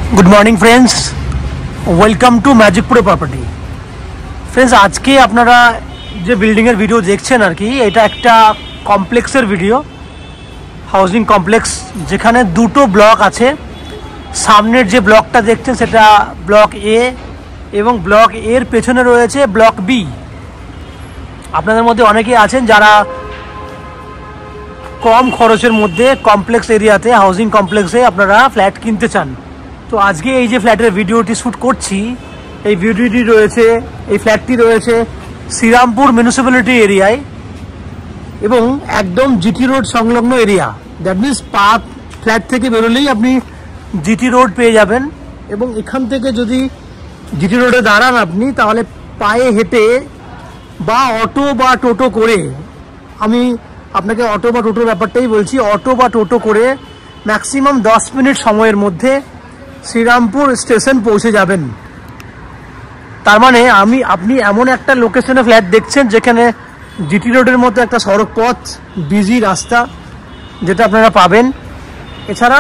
Good morning friends, welcome to मैजिकपुरे property. Friends, आज के अपनारा जो बिल्डिंगेर भिडियो देखছেন আর কি, এটা একটা কমপ্লেক্সের ভিডিও, হাউজিং কমপ্লেক্স, যেখানে দুটো ব্লক আছে। সামনের যে ব্লকটা দেখছেন সেটা ব্লক এ এবং ব্লক এর পেছনে রয়েছে ব্লক বি। আপনাদের মধ্যে অনেকেই আছেন যারা কম খরচের মধ্যে কমপ্লেক্স এরিয়াতে হাউজিং কমপ্লেক্সে আপনারা ফ্ল্যাট কিনতে চান। তো আজকে এই যে ফ্ল্যাটের ভিডিওটি শ্যুট করছি, এই ভিডিওটি রয়েছে, এই ফ্ল্যাটটি রয়েছে শ্রীরামপুর মিউনিসিপ্যালিটি এরিয়ায় এবং একদম জিটি রোড সংলগ্ন area. That means park flat থেকে বেরোলেই আপনি জিটি রোড পেয়ে যাবেন এবং এখান থেকে যদি জিটি রোডে দাঁড়ান আপনি, তাহলে পায়ে হেঁটে বা অটো বা টোটো করে, আমি আপনাকে অটো বা টোটোর ব্যাপারটাই বলছি, অটো বা টোটো করে ম্যাক্সিমাম 10 মিনিট সময়ের মধ্যে শ্রীরামপুর স্টেশন পৌঁছে যাবেন। তার মানে আপনি এমন একটা লোকেশনে ফ্ল্যাট দেখছেন যেখানে জিটি রোডের মতো একটা সড়ক পথ, বিজি রাস্তা যেটা আপনারা পাবেন। এছাড়া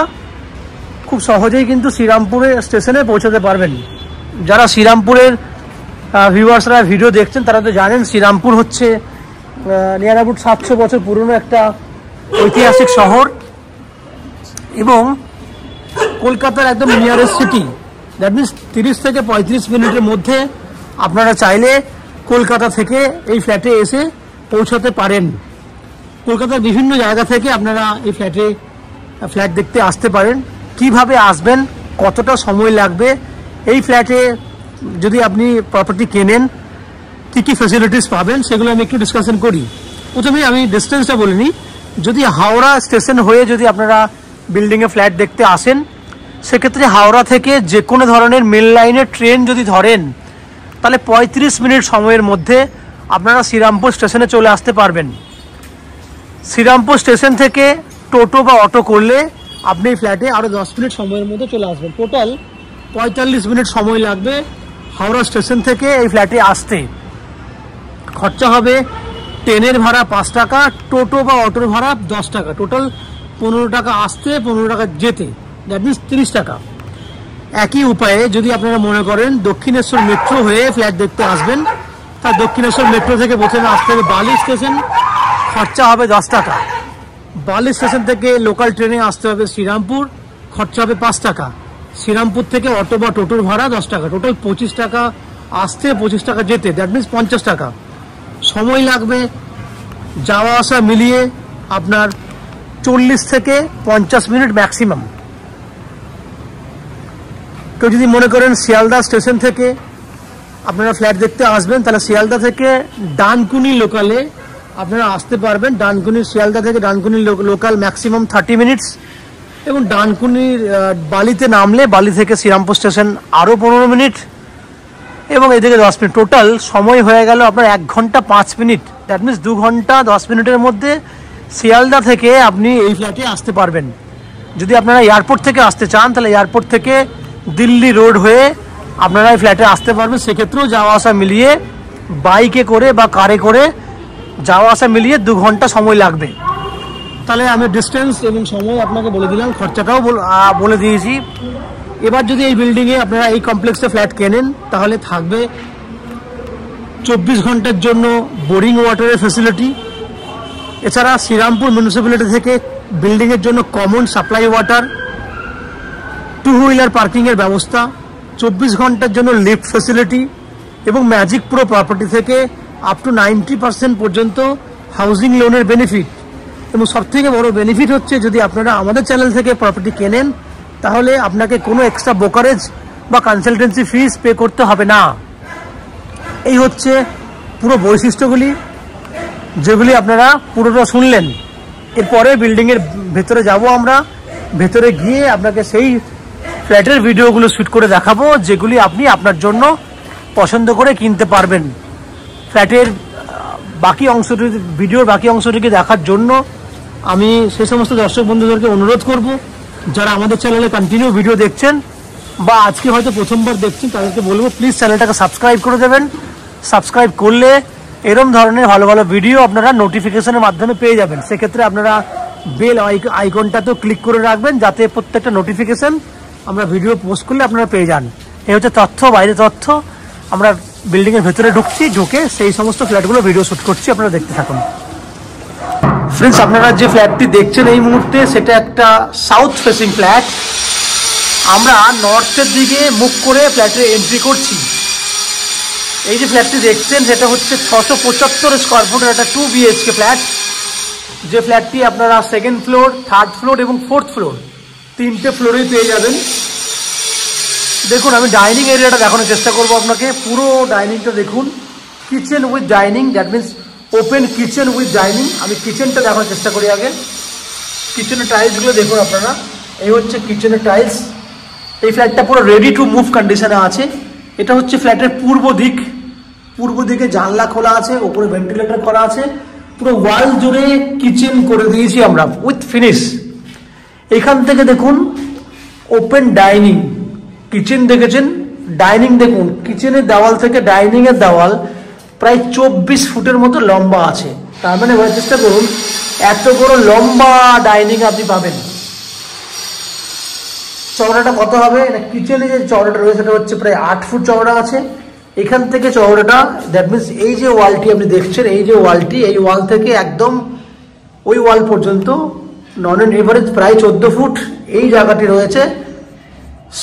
খুব সহজেই কিন্তু শ্রীরামপুরে স্টেশনে পৌঁছাতে পারবেন। যারা শ্রীরামপুরের ভিউয়ার্সরা ভিডিও দেখছেন তারা তো জানেন শ্রীরামপুর হচ্ছে নিয়ার অ্যাবাউট 700 বছর পুরনো একটা ঐতিহাসিক শহর এবং কলকাতার একদম নিয়ারেস্ট সিটি। দ্যাট মিনস 30 থেকে 35 মিনিটের মধ্যে আপনারা চাইলে কলকাতা থেকে এই ফ্ল্যাটে এসে পৌঁছাতে পারেন। কলকাতার বিভিন্ন জায়গা থেকে আপনারা এই ফ্ল্যাট দেখতে আসতে পারেন। কিভাবে আসবেন, কতটা সময় লাগবে, এই ফ্ল্যাটে যদি আপনি প্রপার্টি কেনেন কী কী ফ্যাসিলিটিস পাবেন সেগুলো আমি একটু ডিসকাশন করি। প্রথমে আমি ডিস্টেন্সটা বলিনি। যদি হাওড়া স্টেশন হয়ে যদি আপনারা বিল্ডিংয়ে ফ্ল্যাট দেখতে আসেন, সেক্ষেত্রে হাওড়া থেকে যে কোনো ধরনের মেল লাইনের ট্রেন যদি ধরেন, তাহলে 35 মিনিট সময়ের মধ্যে আপনারা শ্রীরামপুর স্টেশনে চলে আসতে পারবেন। শ্রীরামপুর স্টেশন থেকে টোটো বা অটো করলে আপনি ফ্ল্যাটে আরও 10 মিনিট সময়ের মধ্যে চলে আসবেন। টোটাল 45 মিনিট সময় লাগবে হাওড়া স্টেশন থেকে এই ফ্ল্যাটে আসতে। খরচা হবে ট্রেনের ভাড়া 5 টাকা, টোটো বা অটোর ভাড়া 10 টাকা, টোটাল 15 টাকা আসতে, 15 টাকা যেতে, দ্যাট মিনস 30 টাকা। একই উপায়ে যদি আপনারা মনে করেন দক্ষিণেশ্বর মেট্রো হয়ে ফ্ল্যাট দেখতে আসবেন, তা দক্ষিণেশ্বর মেট্রো থেকে প্রথমে আসতে হবে বালি স্টেশন, খরচা হবে 10 টাকা। বালি স্টেশন থেকে লোকাল ট্রেনে আসতে হবে শ্রীরামপুর, খরচা হবে 5 টাকা। শ্রীরামপুর থেকে অটো বা টোটোর ভাড়া 10 টাকা, টোটাল 25 টাকা আসতে, 25 টাকা যেতে, দ্যাট মিনস 50 টাকা। সময় লাগবে যাওয়া আসা মিলিয়ে আপনার 40 থেকে 50 মিনিট ম্যাক্সিমাম। কেউ যদি মনে করেন শিয়ালদা স্টেশন থেকে আপনারা ফ্ল্যাট দেখতে আসবেন, তাহলে শিয়ালদা থেকে ডানকুনি লোকালে আপনারা আসতে পারবেন। শিয়ালদা থেকে ডানকুনি লোকাল ম্যাক্সিমাম 30 মিনিটস এবং ডানকুনির বালিতে নামলে বালি থেকে শ্রীরামপুর স্টেশন আরও 15 মিনিট এবং এদিকে 10 মিনিট। টোটাল সময় হয়ে গেল আপনার 1 ঘন্টা 5 মিনিট, দ্যাট মিনস 2 ঘন্টা 10 মিনিটের মধ্যে শিয়ালদা থেকে আপনি এই ফ্ল্যাটে আসতে পারবেন। যদি আপনারা এয়ারপোর্ট থেকে আসতে চান, তাহলে এয়ারপোর্ট থেকে দিল্লি রোড হয়ে আপনারা এই ফ্ল্যাটে আসতে পারবেন। সেক্ষেত্রেও যাওয়া আসা মিলিয়ে বাইকে করে বা কারে করে যাওয়া আসা মিলিয়ে 2 ঘন্টা সময় লাগবে। তাহলে আমি ডিস্টেন্স এবং সময় আপনাকে বলে দিলাম, খরচাটাও বলে দিয়েছি। এবার যদি এই বিল্ডিংয়ে আপনারা এই কমপ্লেক্সে ফ্ল্যাট কেনেন, তাহলে থাকবে 24 ঘন্টার জন্য বোরিং ওয়াটারের ফ্যাসিলিটি। এছাড়া শ্রীরামপুর মিউনিসিপ্যালিটি থেকে বিল্ডিংয়ের জন্য কমন সাপ্লাই ওয়াটার, 2 হুইলার পার্কিংয়ের ব্যবস্থা, 24 ঘন্টার জন্য লিফট ফ্যাসিলিটি এবং ম্যাজিকপুরে প্রপার্টি থেকে আপ টু 90% পর্যন্ত হাউজিং লোনের বেনিফিট। এবং সবথেকে বড় বেনিফিট হচ্ছে, যদি আপনারা আমাদের চ্যানেল থেকে প্রপার্টি কেনেন, তাহলে আপনাকে কোনো এক্সট্রা ব্রোকারেজ বা কনসালটেন্সি ফিস পে করতে হবে না। এই হচ্ছে পুরো বৈশিষ্ট্যগুলি, যেগুলি আপনারা পুরোটা শুনলেন। এরপরে বিল্ডিংয়ের ভেতরে যাব আমরা, ভেতরে গিয়ে আপনাকে সেই ফ্ল্যাটের ভিডিওগুলো শ্যুট করে দেখাবো, যেগুলি আপনি আপনার জন্য পছন্দ করে কিনতে পারবেন। ফ্ল্যাটের বাকি অংশটি, ভিডিওর বাকি অংশটিকে দেখার জন্য আমি সেই সমস্ত দর্শক বন্ধুদেরকে অনুরোধ করব, যারা আমাদের চ্যানেলে কন্টিনিউ ভিডিও দেখছেন বা আজকে হয়তো প্রথমবার দেখছেন, তাদেরকে বলবো প্লিজ চ্যানেলটাকে সাবস্ক্রাইব করে দেবেন। সাবস্ক্রাইব করলে এরম ধরনের ভালো ভালো ভিডিও আপনারা নোটিফিকেশনের মাধ্যমে পেয়ে যাবেন। সেক্ষেত্রে আপনারা বেল আইকনটা তো ক্লিক করে রাখবেন, যাতে প্রত্যেকটা নোটিফিকেশন আমরা ভিডিও পোস্ট করলে আপনারা পেয়ে যান। এই হচ্ছে তথ্য, বাইরে তথ্য। আমরা বিল্ডিংয়ের ভেতরে ঢুকছি, ঢুকে সেই সমস্ত ফ্ল্যাটগুলো ভিডিও শ্যুট করছি, আপনারা দেখতে থাকুন। ফ্রেন্ডস, আপনারা যে ফ্ল্যাটটি দেখছেন এই মুহূর্তে, সেটা একটা সাউথ ফেসিং ফ্ল্যাট। আমরা নর্থের দিকে মুখ করে ফ্ল্যাটে এন্ট্রি করছি। এই যে ফ্ল্যাটটি দেখছেন সেটা হচ্ছে 675 স্কোয়ার ফুটের একটা 2 BHK ফ্ল্যাট। যে ফ্ল্যাটটি আপনারা সেকেন্ড ফ্লোর, থার্ড ফ্লোর এবং ফোর্থ ফ্লোর, 3টে ফ্লোরেই পেয়ে যাবেন। দেখুন, আমি ডাইনিং এরিয়াটা দেখানোর চেষ্টা করবো আপনাকে। পুরো ডাইনিংটা দেখুন, kitchen with dining, that means open kitchen with dining. আমি কিচেনটা দেখানোর চেষ্টা করি আগে। কিচেনের টাইলসগুলো দেখুন আপনারা, এই হচ্ছে কিচেনের টাইলস। এই ফ্ল্যাটটা পুরো রেডি টু মুভ কন্ডিশনে আছে। এটা হচ্ছে ফ্ল্যাটের পূর্ব দিক। পূর্ব দিকে জানলা খোলা আছে, ওপরে ভেন্টিলেটর করা আছে। পুরো ওয়াল জুড়ে কিচেন করে দিয়েছি আমরা উইথ ফিনিশ। এখান থেকে দেখুন ওপেন ডাইনিং। কিচেন দেখেছেন, ডাইনিং দেখুন। কিচেনের দেওয়াল থেকে ডাইনিং এর দেওয়াল প্রায় 24 ফুটের মতো লম্বা আছে। তার মানে বলার চেষ্টা করুন, এত বড় লম্বা ডাইনিং আপনি পাবেন। চওড়াটা কত হবে? কিচেনে যে চওড়াটা রয়েছে সেটা হচ্ছে প্রায় 8 ফুট চওড়া আছে। এখান থেকে চওড়াটা, দ্যাট মিনস এই যে ওয়ালটি আপনি দেখছেন, এই যে ওয়ালটি, এই ওয়াল থেকে একদম ওই ওয়াল পর্যন্ত নন অন এভারেজ প্রায় 14 ফুট। এই জায়গাটি রয়েছে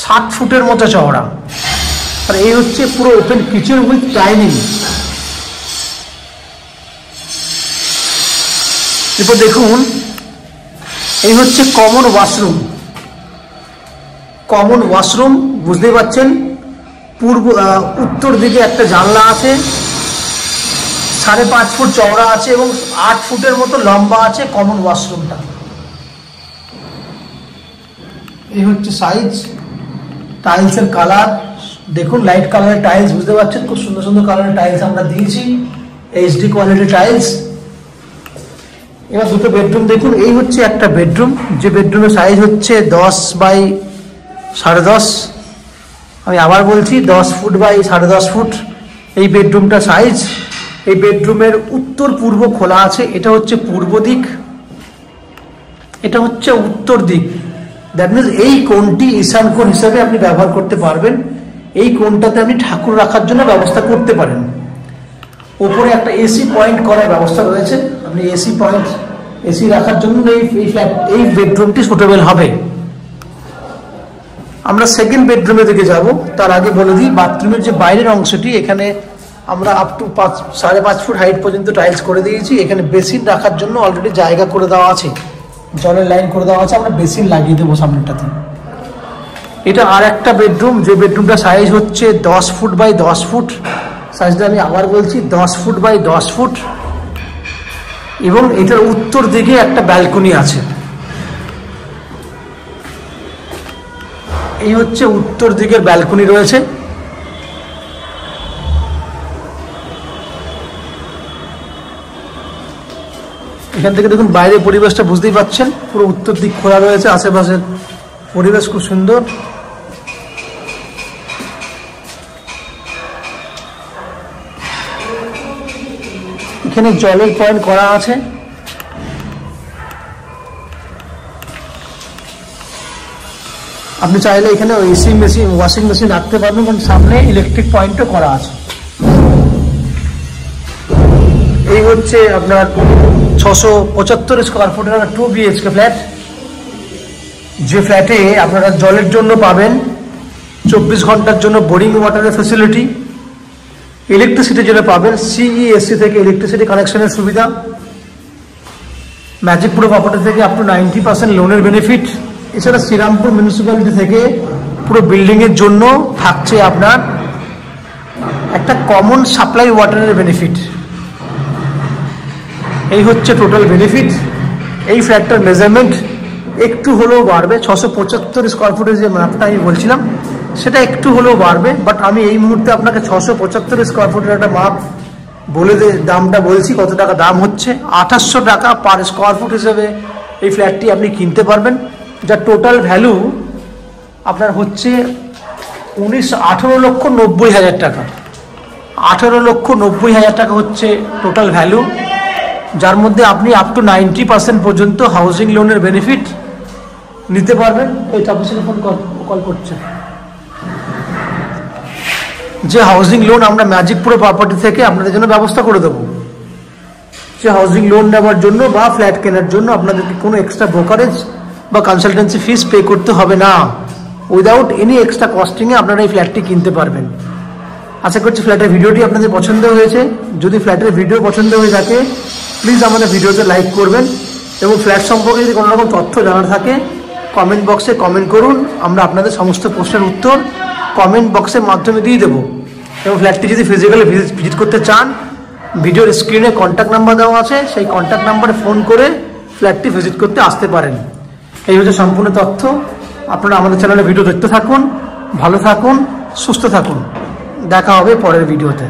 7 ফুটের মতো চওড়া। আর এই হচ্ছে পুরো ওপেন কিচেন উইথ ডাইনিং। এরপর দেখুন, এই হচ্ছে কমন ওয়াশরুম। কমন ওয়াশরুম বুঝতেই পাচ্ছেন, উত্তর দিকে একটা জানলা আছে, 5.5 ফুট চওড়া আছে এবং 8 ফুটের মতো লম্বা আছে কমন ওয়াশরুমটা। এই হচ্ছে সাইজ। টাইলসের কালার দেখুন, লাইট কালারের টাইলস, বুঝতে পারছেন খুব সুন্দর সুন্দর কালারের টাইলস আমরা দিয়েছি, HD কোয়ালিটি টাইলস। এবার দুটো বেডরুম দেখুন। এই হচ্ছে একটা বেডরুম, যে বেডরুমের সাইজ হচ্ছে 10 বাই 10.5। আমি আবার বলছি 10 ফুট বাই 10.5 ফুট এই বেডরুমটা সাইজ। এই বেডরুমের উত্তর পূর্ব খোলা আছে। এটা হচ্ছে পূর্ব দিক, এটা হচ্ছে উত্তর দিক। দ্যাট মিনস এই কোণটি ঈশান কোণ হিসাবে আপনি ব্যবহার করতে পারবেন। এই কোণটাতে আপনি ঠাকুর রাখার জন্য ব্যবস্থা করতে পারেন। ওপরে একটা AC পয়েন্ট করার ব্যবস্থা রয়েছে। আপনি এসি রাখার জন্য এই বেডরুমটি সুটেবল হবে। আমরা সেকেন্ড বেডরুমের দিকে যাব। তার আগে বলে দিই, বাথরুমের যে বাইরের অংশটি, এখানে আমরা আপ টু 5.5 ফুট হাইট পর্যন্ত টাইলস করে দিয়েছি। এখানে বেসিন রাখার জন্য অলরেডি জায়গা করে দেওয়া আছে, জলের লাইন করে দেওয়া আছে। আমরা বেসিন লাগিয়ে দেবো সামনেটাতে। এটা আর একটা বেডরুম, যে বেডরুমটা সাইজ হচ্ছে 10 ফুট বাই 10 ফুট। সাইজটা আমি আবার বলছি 10 ফুট বাই 10 ফুট। এবং এটার উত্তর দিকে একটা ব্যালকনি আছে। এই হচ্ছে উত্তর দিকের ব্যালকনি রয়েছে। এখান থেকে দেখুন বাইরের পরিবেশটা বুঝতেই পাচ্ছেন, পুরো উত্তর দিক খোলা রয়েছে, আশেপাশের পরিবেশ খুব সুন্দর। এখানে জলের পয়েন্ট করা আছে। আপনি চাইলে এখানে এসি মেশিন, ওয়াশিং মেশিন রাখতে পারবেন, কারণ সামনে ইলেকট্রিক পয়েন্টও করা আছে। এই হচ্ছে আপনার 675 স্কোয়ার ফুটের একটা 2 BHK ফ্ল্যাট। যে ফ্ল্যাটে আপনারা জলের জন্য পাবেন 24 ঘন্টার জন্য বোরিং ওয়াটারের ফেসিলিটি, ইলেকট্রিসিটির জন্য পাবেন CESC থেকে ইলেকট্রিসিটি কানেকশনের সুবিধা, ম্যাজিক প্রো প্রপার্টি থেকে আপ টু 90% লোনের বেনিফিট। এছাড়া শ্রীরামপুর মিউনিসিপ্যালিটি থেকে পুরো বিল্ডিংয়ের জন্য থাকছে আপনার একটা কমন সাপ্লাই ওয়াটারের বেনিফিট। এই হচ্ছে টোটাল বেনিফিট। এই ফ্ল্যাটটার মেজারমেন্ট একটু হলেও বাড়বে। 675 স্কোয়ার ফুটের যে ম্যাপটা আমি বলছিলাম সেটা একটু হলেও বাড়বে, বাট আমি এই মুহূর্তে আপনাকে 675 স্কোয়ার ফুটের একটা মাপ বলে দামটা বলছি। কত টাকা দাম হচ্ছে? 2800 টাকা পার স্কোয়ার ফুট হিসেবে এই ফ্ল্যাটটি আপনি কিনতে পারবেন, যার টোটাল ভ্যালু আপনার হচ্ছে 18,90,000 টাকা। 18,90,000 টাকা হচ্ছে টোটাল ভ্যালু, যার মধ্যে আপনি আপ টু 90% পর্যন্ত হাউজিং লোনের বেনিফিট নিতে পারবেন। এই অফিসে ফোন কর। কল করছে। যে হাউজিং লোন আমরা ম্যাজিক প্রো প্রপার্টি থেকে আপনাদের জন্য ব্যবস্থা করে দেবো, যে হাউজিং লোন নেওয়ার জন্য বা ফ্ল্যাট কেনার জন্য আপনাদেরকে কোনো এক্সট্রা ব্রোকারেজ বা কনসালটেন্সি ফিস পে করতে হবে না। উইদাউট এনি এক্সট্রা কস্টিংয়ে আপনারা এই ফ্ল্যাটটি কিনতে পারবেন। আশা করছি ফ্ল্যাটের ভিডিওটি আপনাদের পছন্দ হয়েছে। যদি ফ্ল্যাটের ভিডিও পছন্দ হয়ে থাকে প্লিজ আমাদের ভিডিওতে লাইক করবেন, এবং ফ্ল্যাট সম্পর্কে যদি কোনো রকম তথ্য জানার থাকে কমেন্ট বক্সে কমেন্ট করুন। আমরা আপনাদের সমস্ত প্রশ্নের উত্তর কমেন্ট বক্সের মাধ্যমে দিয়ে দেবো। এবং ফ্ল্যাটটি যদি ফিজিক্যালি ভিজিট করতে চান, ভিডিওর স্ক্রিনে কন্ট্যাক্ট নাম্বার দেওয়া আছে, সেই কন্ট্যাক্ট নাম্বারে ফোন করে ফ্ল্যাটটি ভিজিট করতে আসতে পারেন। এই হচ্ছে সম্পূর্ণ তথ্য। আপনারা আমাদের চ্যানেলে ভিডিও দেখতে থাকুন, ভালো থাকুন, সুস্থ থাকুন। দেখা হবে পরের ভিডিওতে।